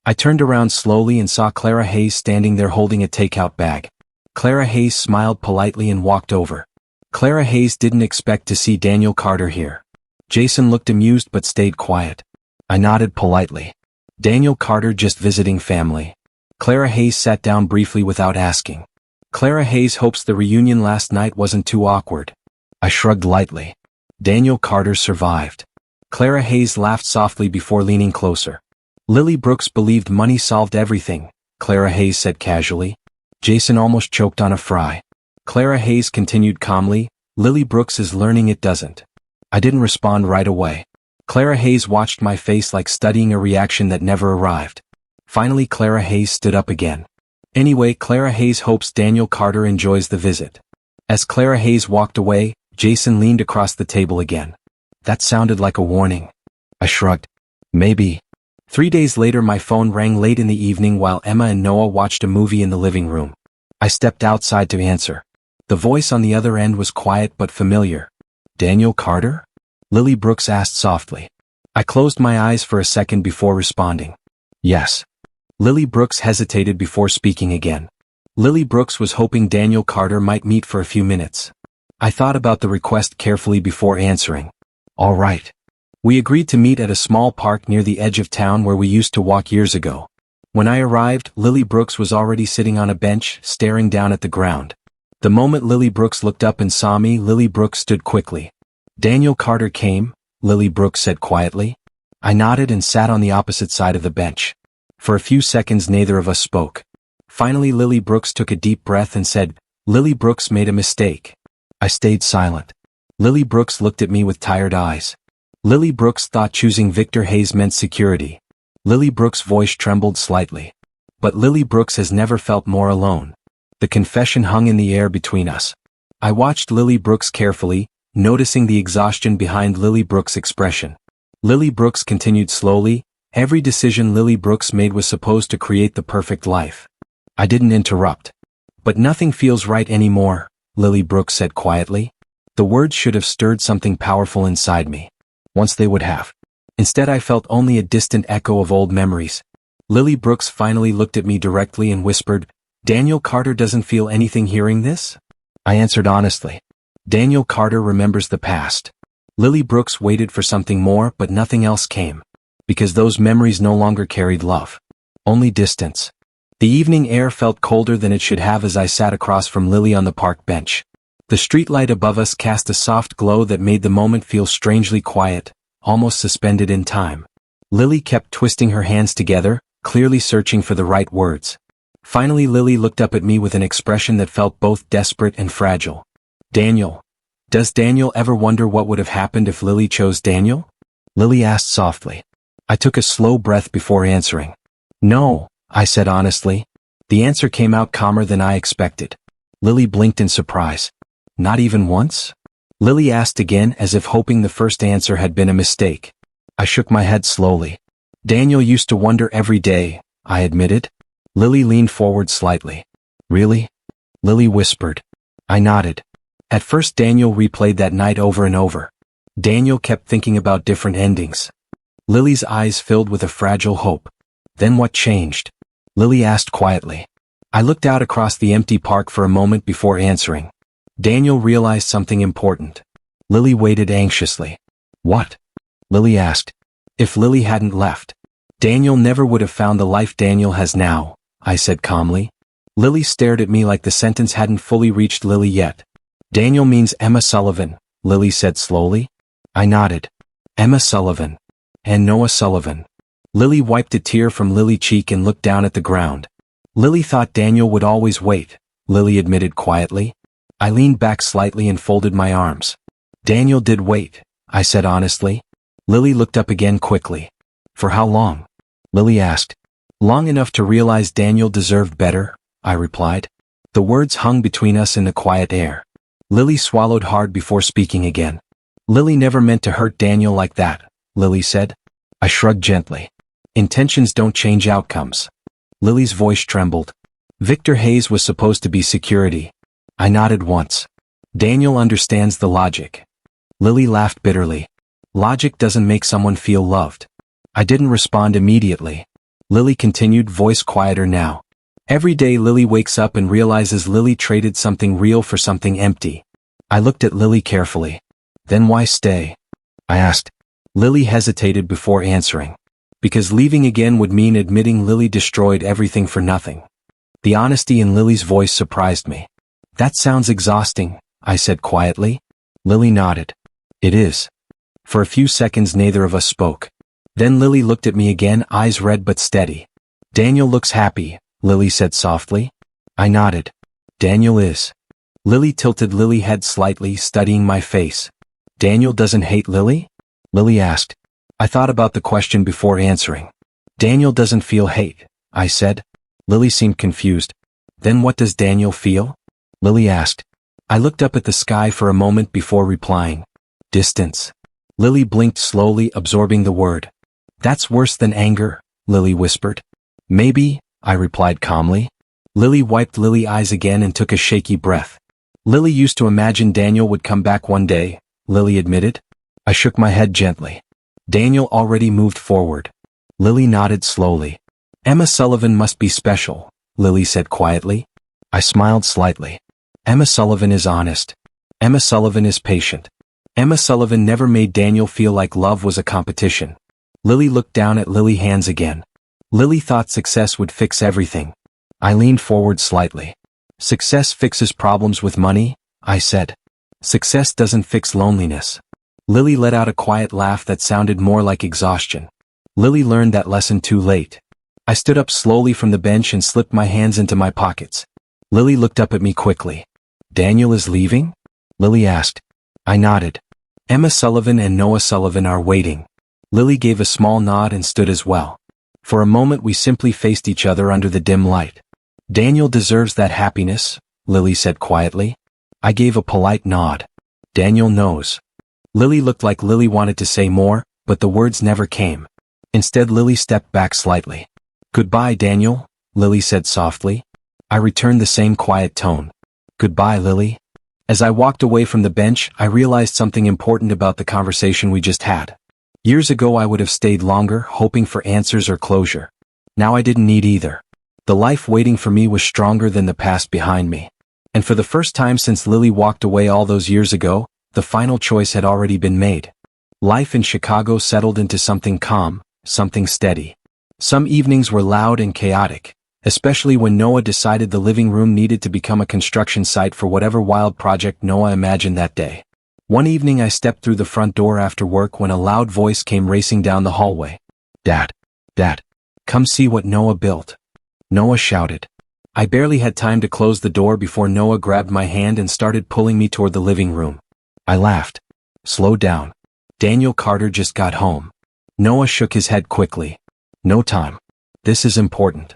I turned around slowly and saw Clara Hayes standing there holding a takeout bag. Clara Hayes smiled politely and walked over. Clara Hayes didn't expect to see Daniel Carter here. Jason looked amused but stayed quiet. I nodded politely. Daniel Carter just visiting family. Clara Hayes sat down briefly without asking. Clara Hayes hopes the reunion last night wasn't too awkward. I shrugged lightly. Daniel Carter survived. Clara Hayes laughed softly before leaning closer. Lily Brooks believed money solved everything, Clara Hayes said casually. Jason almost choked on a fry. Clara Hayes continued calmly, Lily Brooks is learning it doesn't. I didn't respond right away. Clara Hayes watched my face like studying a reaction that never arrived. Finally Clara Hayes stood up again. Anyway, Clara Hayes hopes Daniel Carter enjoys the visit. As Clara Hayes walked away, Jason leaned across the table again. That sounded like a warning. I shrugged. Maybe. 3 days later my phone rang late in the evening while Emma and Noah watched a movie in the living room. I stepped outside to answer. The voice on the other end was quiet but familiar. Daniel Carter? Lily Brooks asked softly. I closed my eyes for a second before responding. Yes. Lily Brooks hesitated before speaking again. Lily Brooks was hoping Daniel Carter might meet for a few minutes. I thought about the request carefully before answering. All right. We agreed to meet at a small park near the edge of town where we used to walk years ago. When I arrived, Lily Brooks was already sitting on a bench, staring down at the ground. The moment Lily Brooks looked up and saw me, Lily Brooks stood quickly. Daniel Carter came, Lily Brooks said quietly. I nodded and sat on the opposite side of the bench. For a few seconds neither of us spoke. Finally Lily Brooks took a deep breath and said, Lily Brooks made a mistake. I stayed silent. Lily Brooks looked at me with tired eyes. Lily Brooks thought choosing Victor Hayes meant security. Lily Brooks' voice trembled slightly. But Lily Brooks has never felt more alone. The confession hung in the air between us. I watched Lily Brooks carefully, noticing the exhaustion behind Lily Brooks' expression. Lily Brooks continued slowly, every decision Lily Brooks made was supposed to create the perfect life. I didn't interrupt. But nothing feels right anymore, Lily Brooks said quietly. The words should have stirred something powerful inside me. Once they would have. Instead I felt only a distant echo of old memories. Lily Brooks finally looked at me directly and whispered, Daniel Carter doesn't feel anything hearing this? I answered honestly. Daniel Carter remembers the past. Lily Brooks waited for something more but nothing else came. Because those memories no longer carried love. Only distance. The evening air felt colder than it should have as I sat across from Lily on the park bench. The streetlight above us cast a soft glow that made the moment feel strangely quiet, almost suspended in time. Lily kept twisting her hands together, clearly searching for the right words. Finally Lily looked up at me with an expression that felt both desperate and fragile. Daniel. Does Daniel ever wonder what would have happened if Lily chose Daniel? Lily asked softly. I took a slow breath before answering. No, I said honestly. The answer came out calmer than I expected. Lily blinked in surprise. Not even once? Lily asked again as if hoping the first answer had been a mistake. I shook my head slowly. Daniel used to wonder every day, I admitted. Lily leaned forward slightly. Really? Lily whispered. I nodded. At first Daniel replayed that night over and over. Daniel kept thinking about different endings. Lily's eyes filled with a fragile hope. Then what changed? Lily asked quietly. I looked out across the empty park for a moment before answering. Daniel realized something important. Lily waited anxiously. What? Lily asked. If Lily hadn't left, Daniel never would have found the life Daniel has now, I said calmly. Lily stared at me like the sentence hadn't fully reached Lily yet. Daniel means Emma Sullivan, Lily said slowly. I nodded. Emma Sullivan. And Noah Sullivan. Lily wiped a tear from Lily's cheek and looked down at the ground. Lily thought Daniel would always wait, Lily admitted quietly. I leaned back slightly and folded my arms. Daniel did wait, I said honestly. Lily looked up again quickly. For how long? Lily asked. Long enough to realize Daniel deserved better, I replied. The words hung between us in the quiet air. Lily swallowed hard before speaking again. Lily never meant to hurt Daniel like that, Lily said. I shrugged gently. Intentions don't change outcomes. Lily's voice trembled. Victor Hayes was supposed to be security. I nodded once. Daniel understands the logic. Lily laughed bitterly. Logic doesn't make someone feel loved. I didn't respond immediately. Lily continued, voice quieter now. Every day Lily wakes up and realizes Lily traded something real for something empty. I looked at Lily carefully. Then why stay? I asked. Lily hesitated before answering. Because leaving again would mean admitting Lily destroyed everything for nothing. The honesty in Lily's voice surprised me. That sounds exhausting, I said quietly. Lily nodded. It is. For a few seconds neither of us spoke. Then Lily looked at me again, eyes red but steady. Daniel looks happy, Lily said softly. I nodded. Daniel is. Lily tilted Lily's head slightly, studying my face. Daniel doesn't hate Lily? Lily asked. I thought about the question before answering. Daniel doesn't feel hate, I said. Lily seemed confused. Then what does Daniel feel? Lily asked. I looked up at the sky for a moment before replying. Distance. Lily blinked slowly, absorbing the word. That's worse than anger, Lily whispered. Maybe, I replied calmly. Lily wiped Lily's eyes again and took a shaky breath. Lily used to imagine Daniel would come back one day, Lily admitted. I shook my head gently. Daniel already moved forward. Lily nodded slowly. Emma Sullivan must be special, Lily said quietly. I smiled slightly. Emma Sullivan is honest. Emma Sullivan is patient. Emma Sullivan never made Daniel feel like love was a competition. Lily looked down at Lily's hands again. Lily thought success would fix everything. I leaned forward slightly. Success fixes problems with money, I said. Success doesn't fix loneliness. Lily let out a quiet laugh that sounded more like exhaustion. Lily learned that lesson too late. I stood up slowly from the bench and slipped my hands into my pockets. Lily looked up at me quickly. Daniel is leaving? Lily asked. I nodded. Emma Sullivan and Noah Sullivan are waiting. Lily gave a small nod and stood as well. For a moment we simply faced each other under the dim light. Daniel deserves that happiness, Lily said quietly. I gave a polite nod. Daniel knows. Lily looked like Lily wanted to say more, but the words never came. Instead Lily stepped back slightly. Goodbye, Daniel, Lily said softly. I returned the same quiet tone. Goodbye, Lily. As I walked away from the bench, I realized something important about the conversation we just had. Years ago I would have stayed longer, hoping for answers or closure. Now I didn't need either. The life waiting for me was stronger than the past behind me. And for the first time since Lily walked away all those years ago, the final choice had already been made. Life in Chicago settled into something calm, something steady. Some evenings were loud and chaotic, especially when Noah decided the living room needed to become a construction site for whatever wild project Noah imagined that day. One evening I stepped through the front door after work when a loud voice came racing down the hallway. Dad, come see what Noah built. Noah shouted. I barely had time to close the door before Noah grabbed my hand and started pulling me toward the living room. I laughed. Slow down. Daniel Carter just got home. Noah shook his head quickly. No time. This is important.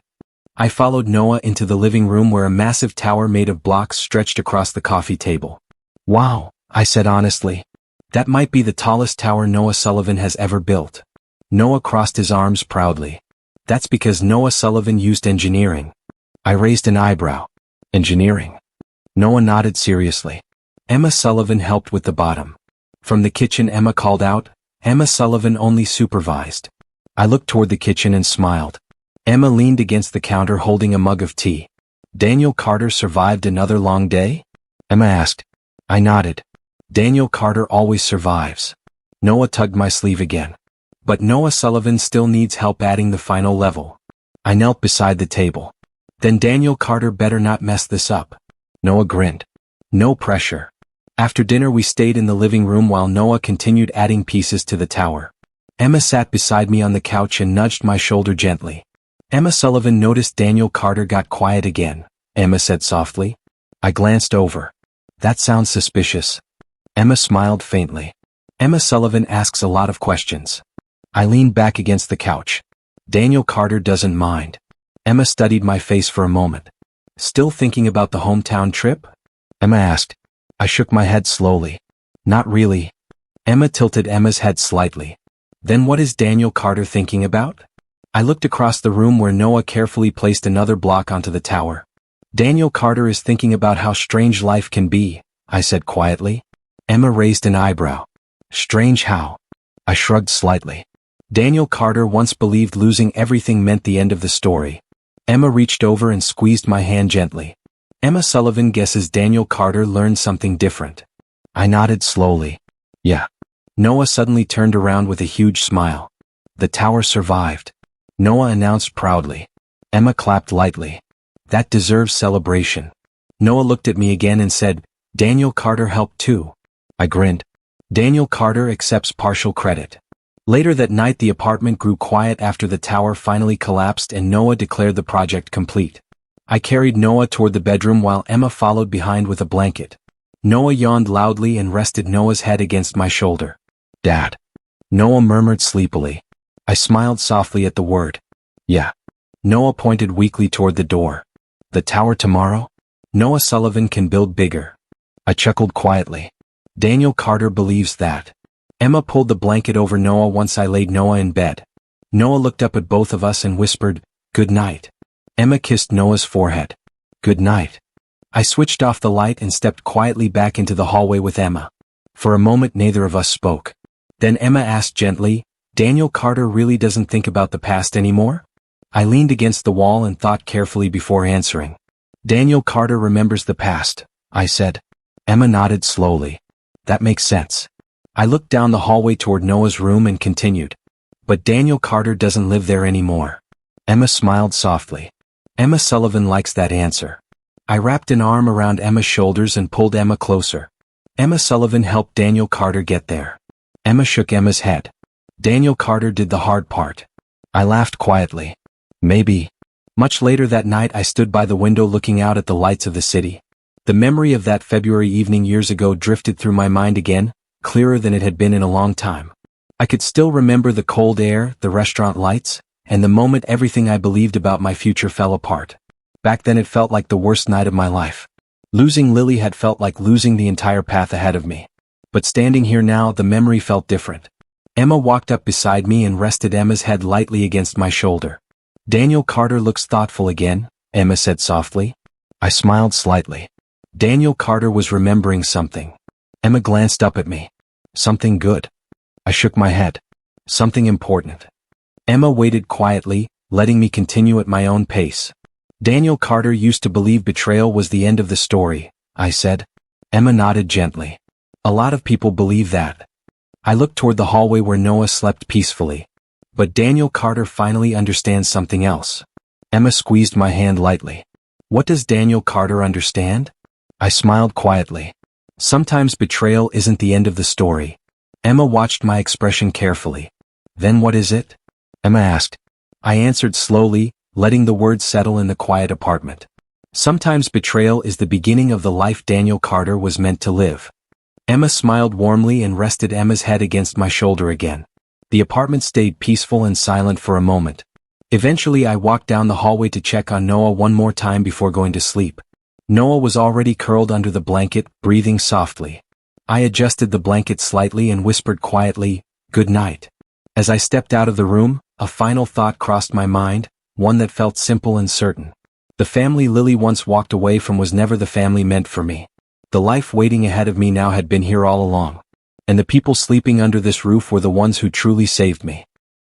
I followed Noah into the living room where a massive tower made of blocks stretched across the coffee table. Wow, I said honestly. That might be the tallest tower Noah Sullivan has ever built. Noah crossed his arms proudly. That's because Noah Sullivan used engineering. I raised an eyebrow. Engineering? Noah nodded seriously. Emma Sullivan helped with the bottom. From the kitchen Emma called out, Emma Sullivan only supervised. I looked toward the kitchen and smiled. Emma leaned against the counter holding a mug of tea. Daniel Carter survived another long day? Emma asked. I nodded. Daniel Carter always survives. Noah tugged my sleeve again. But Noah Sullivan still needs help adding the final level. I knelt beside the table. Then Daniel Carter better not mess this up. Noah grinned. No pressure. After dinner we stayed in the living room while Noah continued adding pieces to the tower. Emma sat beside me on the couch and nudged my shoulder gently. Emma Sullivan noticed Daniel Carter got quiet again. Emma said softly. I glanced over. That sounds suspicious. Emma smiled faintly. Emma Sullivan asks a lot of questions. I leaned back against the couch. Daniel Carter doesn't mind. Emma studied my face for a moment. Still thinking about the hometown trip? Emma asked. I shook my head slowly. Not really. Emma tilted Emma's head slightly. Then what is Daniel Carter thinking about? I looked across the room where Noah carefully placed another block onto the tower. Daniel Carter is thinking about how strange life can be, I said quietly. Emma raised an eyebrow. Strange how? I shrugged slightly. Daniel Carter once believed losing everything meant the end of the story. Emma reached over and squeezed my hand gently. Emma Sullivan guesses Daniel Carter learned something different. I nodded slowly. Yeah. Noah suddenly turned around with a huge smile. The tower survived. Noah announced proudly. Emma clapped lightly. That deserves celebration. Noah looked at me again and said, Daniel Carter helped too. I grinned. Daniel Carter accepts partial credit. Later that night the apartment grew quiet after the tower finally collapsed and Noah declared the project complete. I carried Noah toward the bedroom while Emma followed behind with a blanket. Noah yawned loudly and rested Noah's head against my shoulder. Dad. Noah murmured sleepily. I smiled softly at the word. Yeah. Noah pointed weakly toward the door. The tower tomorrow? Noah Sullivan can build bigger. I chuckled quietly. Daniel Carter believes that. Emma pulled the blanket over Noah once I laid Noah in bed. Noah looked up at both of us and whispered, Good night. Emma kissed Noah's forehead. Good night. I switched off the light and stepped quietly back into the hallway with Emma. For a moment neither of us spoke. Then Emma asked gently, Daniel Carter really doesn't think about the past anymore? I leaned against the wall and thought carefully before answering. Daniel Carter remembers the past, I said. Emma nodded slowly. That makes sense. I looked down the hallway toward Noah's room and continued. But Daniel Carter doesn't live there anymore. Emma smiled softly. Emma Sullivan likes that answer. I wrapped an arm around Emma's shoulders and pulled Emma closer. Emma Sullivan helped Daniel Carter get there. Emma shook Emma's head. Daniel Carter did the hard part. I laughed quietly. Maybe. Much later that night I stood by the window looking out at the lights of the city. The memory of that February evening years ago drifted through my mind again, clearer than it had been in a long time. I could still remember the cold air, the restaurant lights, and the moment everything I believed about my future fell apart. Back then it felt like the worst night of my life. Losing Lily had felt like losing the entire path ahead of me. But standing here now, the memory felt different. Emma walked up beside me and rested Emma's head lightly against my shoulder. Daniel Carter looks thoughtful again, Emma said softly. I smiled slightly. Daniel Carter was remembering something. Emma glanced up at me. Something good. I shook my head. Something important. Emma waited quietly, letting me continue at my own pace. Daniel Carter used to believe betrayal was the end of the story, I said. Emma nodded gently. A lot of people believe that. I looked toward the hallway where Noah slept peacefully. But Daniel Carter finally understands something else. Emma squeezed my hand lightly. What does Daniel Carter understand? I smiled quietly. Sometimes betrayal isn't the end of the story. Emma watched my expression carefully. Then what is it? Emma asked. I answered slowly, letting the words settle in the quiet apartment. Sometimes betrayal is the beginning of the life Daniel Carter was meant to live. Emma smiled warmly and rested Emma's head against my shoulder again. The apartment stayed peaceful and silent for a moment. Eventually I walked down the hallway to check on Noah one more time before going to sleep. Noah was already curled under the blanket, breathing softly. I adjusted the blanket slightly and whispered quietly, Good night. As I stepped out of the room, A final thought crossed my mind, one that felt simple and certain. The family Lily once walked away from was never the family meant for me. The life waiting ahead of me now had been here all along. And the people sleeping under this roof were the ones who truly saved me.